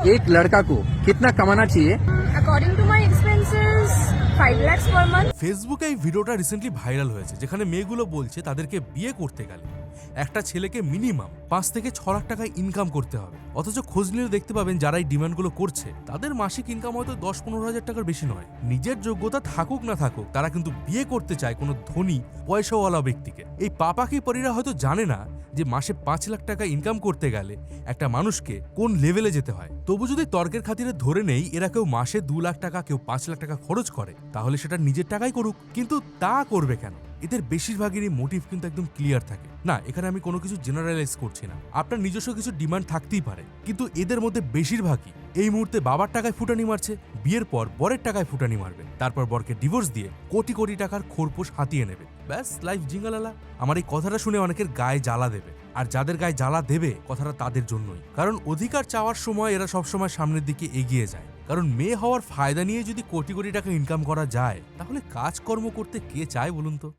एक लड़का को कितना कमाना चाहिए? According to my expenses, 5 lakhs per month. ফেসবুকে এই ভিডিওটা রিসেন্টলি ভাইরাল হয়েছে, যেখানে মেয়েগুলো বলছে তাদেরকে বিয়ে করতে গেলে একটা ছেলেকে মিনিমাম 5 থেকে 6 লাখ টাকা ইনকাম করতে হবে। অথচ খোঁজ নিলে দেখতে পাবেন যারা এই ডিমান্ডগুলো করছে তাদের মাসিক ইনকাম হয়তো 10-15 হাজার টাকার বেশি নয়। নিজের যোগ্যতা থাকুক না থাকুক, তারা কিন্তু বিয়ে করতে চায় কোনো ধনী পয়সাওয়ালা ব্যক্তিকে। এই পাপাকি পরীরা হয়তো জানে না যে মাসে 5 লাখ টাকা ইনকাম করতে গেলে একটা মানুষকে কোন লেভেলে যেতে হয়। তবু যদি তর্কের খাতিরে ধরে নেই এরা কেউ মাসে 2 লাখ টাকা, কেউ 5 লাখ টাকা খরচ করে, তাহলে সেটা নিজের টাকাই করুক। কিন্তু তা করবে কেন? এদের বেশিরভাগেরই মোটিভ কিন্তু একদম ক্লিয়ার থাকে না। এখানে আমি কোনো কিছু জেনারেলাইজ করছি না, আপনার নিজস্ব কিছু ডিমান্ড থাকতেই পারে, কিন্তু এদের মধ্যে বেশিরভাগই এই মুহূর্তে বাবার টাকায় ফুটানি মারছে, বিয়ের পর বরের টাকায় ফুটানি মারবে, তারপর বরকে ডিভোর্স দিয়ে কোটি কোটি টাকার খোরপোশ হাতিয়ে নেবে। ব্যাস, লাইফ জিঙ্গালালা। আমার এই কথাটা শুনে অনেকের গায়ে জ্বালা দেবে, আর যাদের গায়ে জ্বালা দেবে কথাটা তাদের জন্যই, কারণ অধিকার চাওয়ার সময় এরা সবসময় সামনের দিকে এগিয়ে যায়। কারণ মেয়ে হওয়ার ফায়দা নিয়ে যদি কোটি কোটি টাকা ইনকাম করা যায়, তাহলে কাজকর্ম করতে কে চায় বলুন তো?